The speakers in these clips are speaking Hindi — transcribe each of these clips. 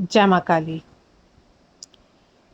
जय माँ काली।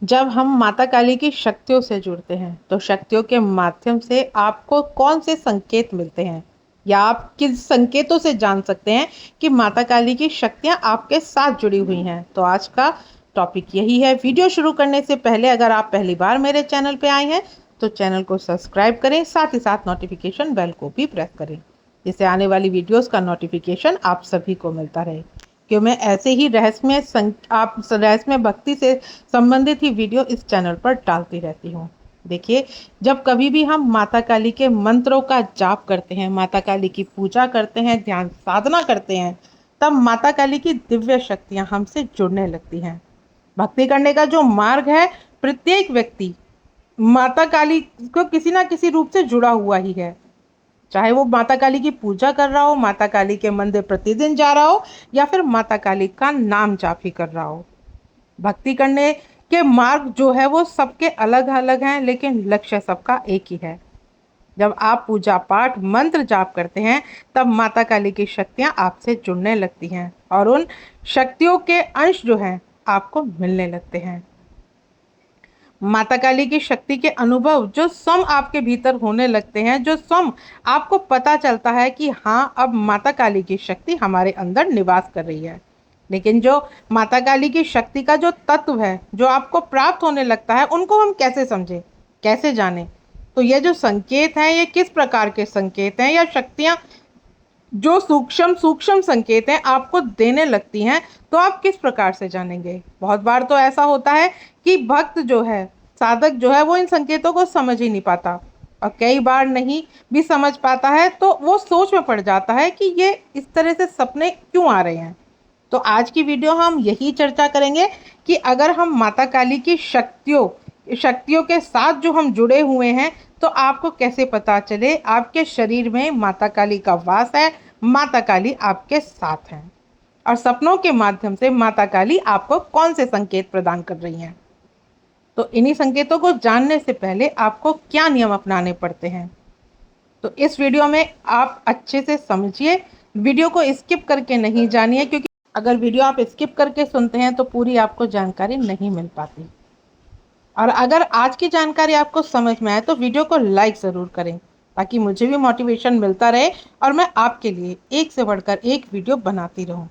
जब हम माता काली की शक्तियों से जुड़ते हैं तो शक्तियों के माध्यम से आपको कौन से संकेत मिलते हैं या आप किस संकेतों से जान सकते हैं कि माता काली की शक्तियाँ आपके साथ जुड़ी हुई हैं। तो आज का टॉपिक यही है। वीडियो शुरू करने से पहले अगर आप पहली बार मेरे चैनल पे आए हैं तो चैनल को सब्सक्राइब करें, साथ ही साथ नोटिफिकेशन बेल को भी प्रेस करें, जिससे आने वाली वीडियोस का नोटिफिकेशन आप सभी को मिलता रहे। क्यों मैं ऐसे ही आप रहस्यमय भक्ति से संबंधित ही वीडियो इस चैनल पर डालती रहती हूँ। देखिए, जब कभी भी हम माता काली के मंत्रों का जाप करते हैं, माता काली की पूजा करते हैं, ध्यान साधना करते हैं, तब माता काली की दिव्य शक्तियाँ हमसे जुड़ने लगती हैं। भक्ति करने का जो मार्ग है, प्रत्येक व्यक्ति माता काली को किसी ना किसी रूप से जुड़ा हुआ ही है। चाहे वो माता काली की पूजा कर रहा हो, माता काली के मंदिर प्रतिदिन जा रहा हो, या फिर माता काली का नाम जाप ही कर रहा हो। भक्ति करने के मार्ग जो है वो सबके अलग अलग हैं, लेकिन लक्ष्य सबका एक ही है। जब आप पूजा पाठ मंत्र जाप करते हैं तब माता काली की शक्तियां आपसे जुड़ने लगती हैं और उन शक्तियों के अंश जो हैं आपको मिलने लगते हैं। माता काली की शक्ति के अनुभव जो स्वयं आपके भीतर होने लगते हैं, जो स्वयं आपको पता चलता है कि हाँ, अब माता काली की शक्ति हमारे अंदर निवास कर रही है। लेकिन जो माता काली की शक्ति का जो तत्व है जो आपको प्राप्त होने लगता है, उनको हम कैसे समझें, कैसे जानें? तो ये जो संकेत हैं, ये किस प्रकार के संकेत हैं या शक्तियाँ जो सूक्ष्म सूक्ष्म संकेत हैं आपको देने लगती हैं, तो आप किस प्रकार से जानेंगे? बहुत बार तो ऐसा होता है कि भक्त जो है, साधक जो है, वो इन संकेतों को समझ ही नहीं पाता, और कई बार नहीं भी समझ पाता है तो वो सोच में पड़ जाता है कि ये इस तरह से सपने क्यों आ रहे हैं। तो आज की वीडियो हम यही चर्चा करेंगे कि अगर हम माता काली की शक्तियों शक्तियों के साथ जो हम जुड़े हुए हैं, तो आपको कैसे पता चले आपके शरीर में माता काली का वास है, माता काली आपके साथ हैं, और सपनों के माध्यम से माता काली आपको कौन से संकेत प्रदान कर रही हैं। तो इन्हीं संकेतों को जानने से पहले आपको क्या नियम अपनाने पड़ते हैं, तो इस वीडियो में आप अच्छे से समझिए। वीडियो को स्किप करके नहीं जानिए, क्योंकि अगर वीडियो आप स्किप करके सुनते हैं तो पूरी आपको जानकारी नहीं मिल पाती। और अगर आज की जानकारी आपको समझ में आए तो वीडियो को लाइक ज़रूर करें, ताकि मुझे भी मोटिवेशन मिलता रहे और मैं आपके लिए एक से बढ़कर एक वीडियो बनाती रहूं।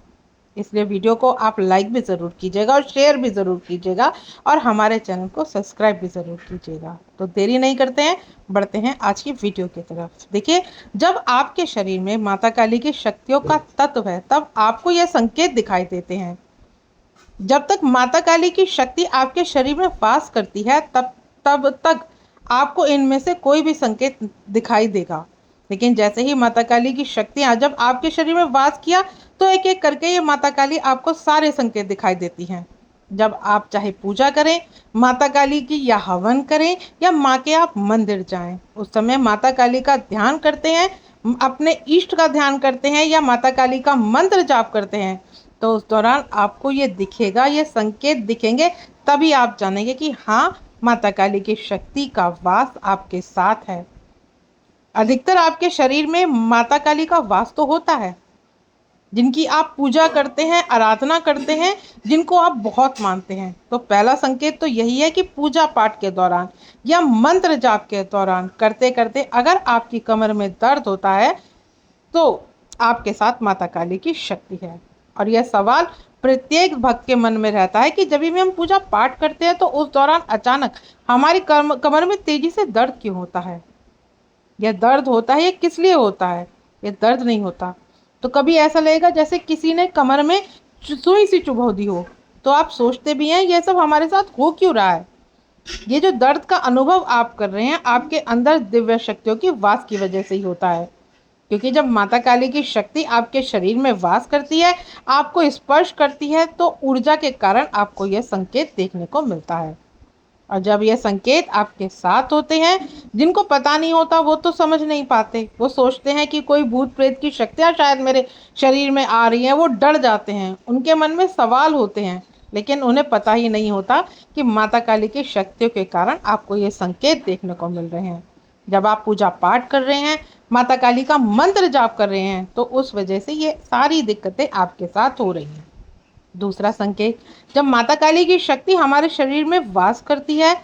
इसलिए वीडियो को आप लाइक भी ज़रूर कीजिएगा और शेयर भी ज़रूर कीजिएगा, और हमारे चैनल को सब्सक्राइब भी ज़रूर कीजिएगा। तो देरी नहीं करते हैं, बढ़ते हैं आज की वीडियो की तरफ। देखिए, जब आपके शरीर में माता काली की शक्तियों का तत्व है, तब आपको यह संकेत दिखाई देते हैं। जब तक माता काली की शक्ति आपके शरीर में वास करती है, तब तब तक आपको इनमें से कोई भी संकेत दिखाई देगा। लेकिन जैसे ही माता काली की शक्तियाँ जब आपके शरीर में वास किया, तो एक एक करके ये माता काली आपको सारे संकेत दिखाई देती हैं। जब आप चाहे पूजा करें माता काली की, या हवन करें, या माँ के आप मंदिर जाएं, उस समय माता काली का ध्यान करते हैं, अपने इष्ट का ध्यान करते हैं, या माता काली का मंत्र जाप करते हैं, तो उस दौरान आपको ये दिखेगा, ये संकेत दिखेंगे। तभी आप जानेंगे कि हाँ, माता काली की शक्ति का वास आपके साथ है। अधिकतर आपके शरीर में माता काली का वास तो होता है, जिनकी आप पूजा करते हैं, आराधना करते हैं, जिनको आप बहुत मानते हैं। तो पहला संकेत तो यही है कि पूजा पाठ के दौरान या मंत्र जाप के दौरान करते करते अगर आपकी कमर में दर्द होता है, तो आपके साथ माता काली की शक्ति है। और यह सवाल प्रत्येक भक्त के मन में रहता है कि जब भी हम पूजा पाठ करते हैं तो उस दौरान अचानक हमारी कमर में तेजी से दर्द क्यों होता है? यह दर्द होता है, ये किस लिए होता है? यह दर्द नहीं होता। तो कभी ऐसा लगेगा जैसे किसी ने कमर में सुई सी चुभो दी हो, तो आप सोचते भी हैं यह सब हमारे साथ हो क्यों रहा है। ये जो दर्द का अनुभव आप कर रहे हैं, आपके अंदर दिव्य शक्तियों की वास की वजह से ही होता है। क्योंकि जब माता काली की शक्ति आपके शरीर में वास करती है, आपको स्पर्श करती है, तो ऊर्जा के कारण आपको यह संकेत देखने को मिलता है। और जब यह संकेत आपके साथ होते हैं, जिनको पता नहीं होता वो तो समझ नहीं पाते, वो सोचते हैं कि कोई भूत प्रेत की शक्तियाँ शायद मेरे शरीर में आ रही हैं, वो डर जाते हैं, उनके मन में सवाल होते हैं। लेकिन उन्हें पता ही नहीं होता कि माता काली की शक्तियों के कारण आपको ये संकेत देखने को मिल रहे हैं। जब आप पूजा पाठ कर रहे हैं, माता काली का मंत्र जाप कर रहे हैं, तो उस वजह से ये सारी दिक्कतें आपके साथ हो रही हैं। दूसरा संकेत, जब माता काली की शक्ति हमारे शरीर में वास करती है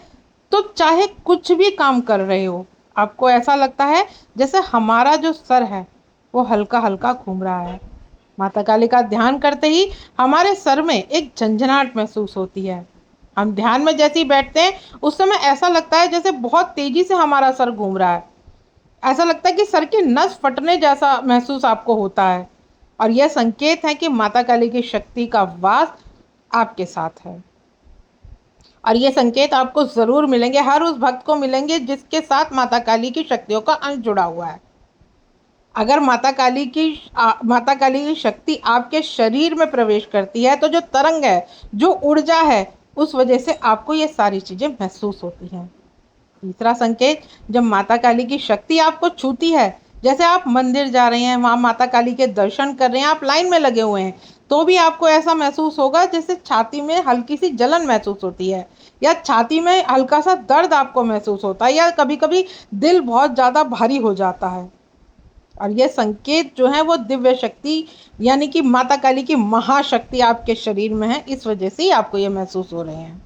तो चाहे कुछ भी काम कर रहे हो, आपको ऐसा लगता है जैसे हमारा जो सर है वो हल्का हल्का घूम रहा है। माता काली का ध्यान करते ही हमारे सर में एक झंझनाहट महसूस होती है। हम ध्यान में जैसे ही बैठते हैं उस समय ऐसा लगता है जैसे बहुत तेजी से हमारा सर घूम रहा है। ऐसा लगता है कि सर की नस फटने जैसा महसूस आपको होता है। और यह संकेत है कि माता काली की शक्ति का वास आपके साथ है। और ये संकेत आपको जरूर मिलेंगे, हर उस भक्त को मिलेंगे जिसके साथ माता काली की शक्तियों का अंश जुड़ा हुआ है। अगर माता काली की शक्ति आपके शरीर में प्रवेश करती है तो जो तरंग है, जो ऊर्जा है, उस वजह से आपको ये सारी चीजें महसूस होती हैं। तीसरा संकेत, जब माता काली की शक्ति आपको छूती है, जैसे आप मंदिर जा रहे हैं, वहां माता काली के दर्शन कर रहे हैं, आप लाइन में लगे हुए हैं, तो भी आपको ऐसा महसूस होगा जैसे छाती में हल्की सी जलन महसूस होती है, या छाती में हल्का सा दर्द आपको महसूस होता है, या कभी कभी दिल बहुत ज्यादा भारी हो जाता है। और ये संकेत जो है वो दिव्य शक्ति यानी कि माता काली की महाशक्ति आपके शरीर में है, इस वजह से ही आपको ये महसूस हो रहे हैं।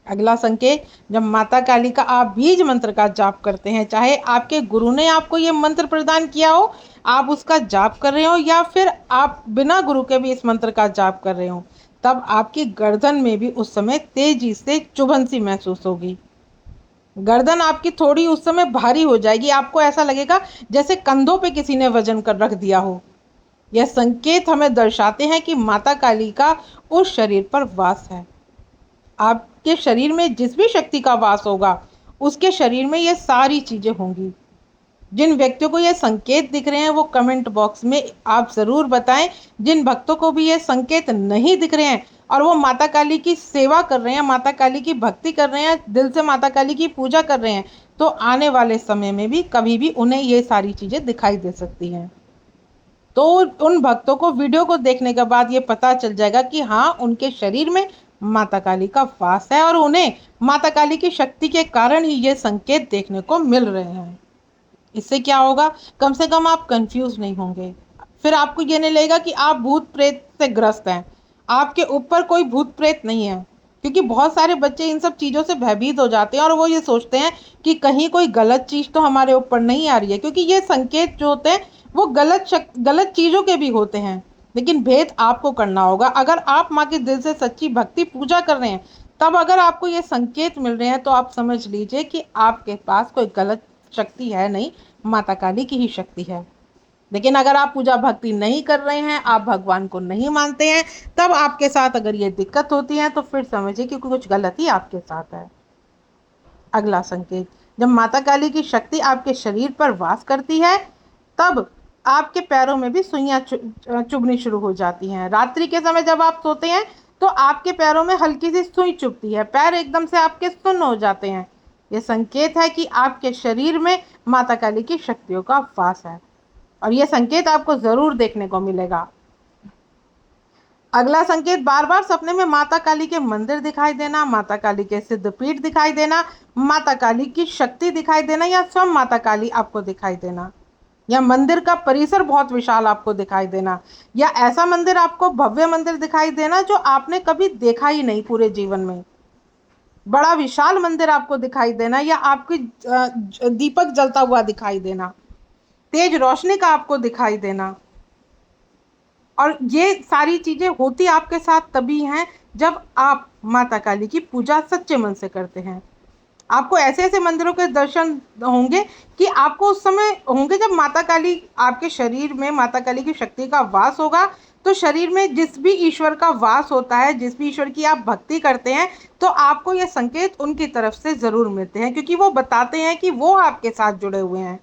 अगला संकेत, जब माता काली का आप बीज मंत्र का जाप करते हैं, चाहे आपके गुरु ने आपको ये मंत्र प्रदान किया हो, आप उसका जाप कर रहे हो, या फिर आप बिना गुरु के भी इस मंत्र का जाप कर रहे हो, तब आपकी गर्दन में भी उस समय तेजी से चुभन सी महसूस होगी। गर्दन आपकी थोड़ी उस समय भारी हो जाएगी, आपको ऐसा लगेगा जैसे कंधों पे किसी ने वजन कर रख दिया हो। यह संकेत हमें दर्शाते हैं कि माता काली का उस शरीर पर वास है। आपके शरीर में जिस भी शक्ति का वास होगा, उसके शरीर में ये सारी चीजें होंगी। जिन व्यक्तियों को ये संकेत दिख रहे हैं वो कमेंट बॉक्स में आप ज़रूर बताएं। जिन भक्तों को भी ये संकेत नहीं दिख रहे हैं और वो माता काली की सेवा कर रहे हैं, माता काली की भक्ति कर रहे हैं, दिल से माता काली की पूजा कर रहे हैं, तो आने वाले समय में भी कभी भी उन्हें ये सारी चीज़ें दिखाई दे सकती हैं। तो उन भक्तों को वीडियो को देखने के बाद ये पता चल जाएगा कि हाँ, उनके शरीर में माता काली का वास है और उन्हें माता काली की शक्ति के कारण ही ये संकेत देखने को मिल रहे हैं। इससे क्या होगा, कम से कम आप कंफ्यूज नहीं होंगे। फिर आपको ये नहीं लगेगा कि आप भूत प्रेत से ग्रस्त हैं। आपके ऊपर कोई भूत प्रेत नहीं है, क्योंकि बहुत सारे बच्चे इन सब चीज़ों से भयभीत हो जाते हैं और वो ये सोचते हैं कि कहीं कोई गलत चीज़ तो हमारे ऊपर नहीं आ रही है, क्योंकि ये संकेत जो होते हैं वो गलत चीज़ों के भी होते हैं। लेकिन भेद आपको करना होगा। अगर आप माँ के दिल से सच्ची भक्ति पूजा कर रहे हैं, तब अगर आपको ये संकेत मिल रहे हैं तो आप समझ लीजिए कि आपके पास कोई गलत शक्ति है नहीं, माता काली की ही शक्ति है। लेकिन अगर आप पूजा भक्ति नहीं कर रहे हैं, आप भगवान को नहीं मानते हैं, तब आपके साथ अगर ये दिक्कत होती है तो फिर समझिए कि कुछ गलत ही आपके साथ है। अगला संकेत, जब माता काली की शक्ति आपके शरीर पर वास करती है, तब आपके पैरों में भी सुइयां चुभनी शुरू हो जाती हैं। रात्रि के समय जब आप सोते हैं तो आपके पैरों में हल्की सी सुई चुभती है, पैर एकदम से आपके सुन्न हो जाते हैं। ये संकेत है कि आपके शरीर में माता काली की शक्तियों का वास है और यह संकेत आपको जरूर देखने को मिलेगा। अगला संकेत, बार बार सपने में माता काली के मंदिर दिखाई देना, माता काली के सिद्धपीठ दिखाई देना, माता काली की शक्ति दिखाई देना, या स्वयं माता काली आपको दिखाई देना, या मंदिर का परिसर बहुत विशाल आपको दिखाई देना, या ऐसा मंदिर आपको भव्य मंदिर दिखाई देना जो आपने कभी देखा ही नहीं पूरे जीवन में। बड़ा विशाल मंदिर आपको दिखाई देना, या आपकी दीपक जलता हुआ दिखाई देना, तेज रोशनी का आपको दिखाई देना। और ये सारी चीजें होती आपके साथ तभी हैं जब आप माता काली की पूजा सच्चे मन से करते हैं। आपको ऐसे ऐसे मंदिरों के दर्शन होंगे कि आपको उस समय होंगे जब माता काली आपके शरीर में, माता काली की शक्ति का वास होगा। तो शरीर में जिस भी ईश्वर का वास होता है, जिस भी ईश्वर की आप भक्ति करते हैं, तो आपको ये संकेत उनकी तरफ से ज़रूर मिलते हैं, क्योंकि वो बताते हैं कि वो आपके साथ जुड़े हुए हैं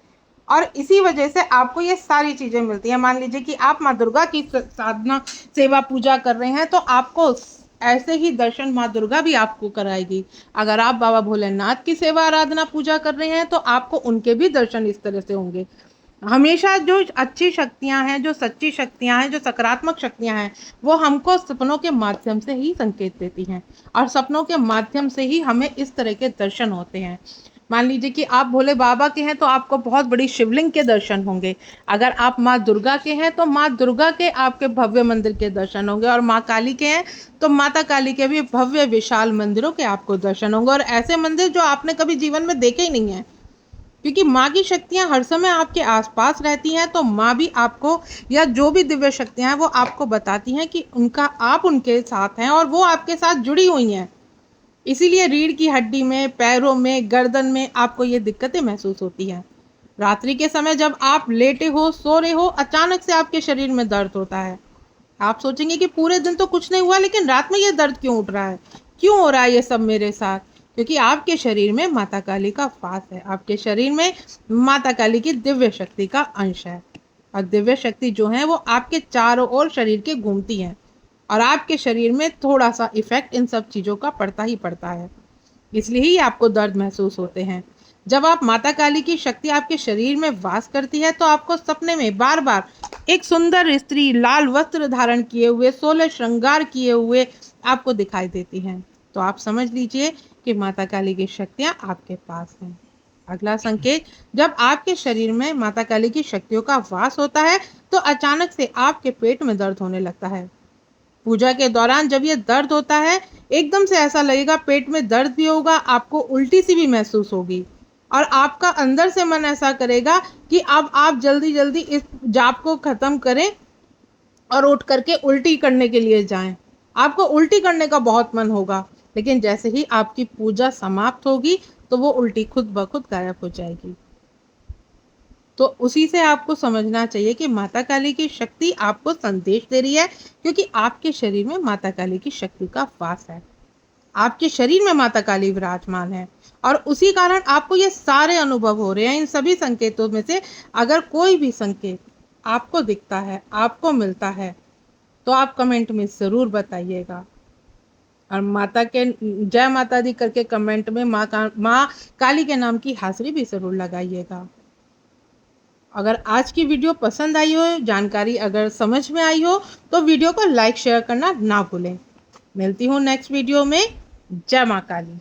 और इसी वजह से आपको ये सारी चीज़ें मिलती हैं। मान लीजिए कि आप माँ दुर्गा की साधना, सेवा, पूजा कर रहे हैं, तो आपको ऐसे ही दर्शन माँ दुर्गा भी आपको कराएगी। अगर आप बाबा भोलेनाथ की सेवा, आराधना, पूजा कर रहे हैं, तो आपको उनके भी दर्शन इस तरह से होंगे। हमेशा जो अच्छी शक्तियाँ हैं, जो सच्ची शक्तियाँ हैं, जो सकारात्मक शक्तियाँ हैं, वो हमको सपनों के माध्यम से ही संकेत देती हैं और सपनों के माध्यम से ही हमें इस तरह के दर्शन होते हैं। मान लीजिए कि आप भोले बाबा के हैं तो आपको बहुत बड़ी शिवलिंग के दर्शन होंगे। अगर आप माँ दुर्गा के हैं तो माँ दुर्गा के आपके भव्य मंदिर के दर्शन होंगे, और माँ काली के हैं तो माता काली के भी भव्य विशाल मंदिरों के आपको दर्शन होंगे, और ऐसे मंदिर जो आपने कभी जीवन में देखे ही नहीं है। क्योंकि माँ की शक्तियाँ हर समय आपके आसपास रहती हैं, तो माँ भी आपको, या जो भी दिव्य शक्तियाँ हैं वो आपको बताती हैं कि उनका आप उनके साथ हैं और वो आपके साथ जुड़ी हुई हैं। इसीलिए रीढ़ की हड्डी में, पैरों में, गर्दन में आपको ये दिक्कतें महसूस होती हैं। रात्रि के समय जब आप लेटे हो, सो रहे हो, अचानक से आपके शरीर में दर्द होता है। आप सोचेंगे कि पूरे दिन तो कुछ नहीं हुआ, लेकिन रात में ये दर्द क्यों उठ रहा है, क्यों हो रहा है ये सब मेरे साथ? क्योंकि आपके शरीर में माता काली का वास है, आपके शरीर में माता काली की दिव्य शक्ति का अंश है। और दिव्य शक्ति जो है वो आपके चारों ओर शरीर के घूमती है, और आपके शरीर में थोड़ा सा इफेक्ट इन सब चीज़ों का पड़ता ही पड़ता है, इसलिए ही आपको दर्द महसूस होते हैं। जब आप माता काली की शक्ति आपके शरीर में वास करती है तो आपको सपने में बार बार एक सुंदर स्त्री लाल वस्त्र धारण किए हुए, 16 श्रृंगार किए हुए आपको दिखाई देती हैं। तो आप समझ लीजिए कि माता काली की शक्तियाँ आपके पास हैं। अगला संकेत, जब आपके शरीर में माता काली की शक्तियों का वास होता है तो अचानक से आपके पेट में दर्द होने लगता है। पूजा के दौरान जब ये दर्द होता है, एकदम से ऐसा लगेगा, पेट में दर्द भी होगा, आपको उल्टी सी भी महसूस होगी, और आपका अंदर से मन ऐसा करेगा कि अब आप जल्दी जल्दी इस जाप को खत्म करें और उठ करके उल्टी करने के लिए जाएं। आपको उल्टी करने का बहुत मन होगा, लेकिन जैसे ही आपकी पूजा समाप्त होगी तो वो उल्टी खुद ब खुद गायब हो जाएगी। तो उसी से आपको समझना चाहिए कि माता काली की शक्ति आपको संदेश दे रही है, क्योंकि आपके शरीर में माता काली की शक्ति का वास है। आपके शरीर में माता काली विराजमान है, और उसी कारण आपको ये सारे अनुभव हो रहे हैं। इन सभी संकेतों में से अगर कोई भी संकेत आपको दिखता है, आपको मिलता है, तो आप कमेंट में ज़रूर बताइएगा। और माता के जय माता दी करके कमेंट में माँ काली के नाम की हाजिरी भी ज़रूर लगाइएगा। अगर आज की वीडियो पसंद आई हो, जानकारी अगर समझ में आई हो, तो वीडियो को लाइक शेयर करना ना भूलें। मिलती हूँ नेक्स्ट वीडियो में। जय माँ काली।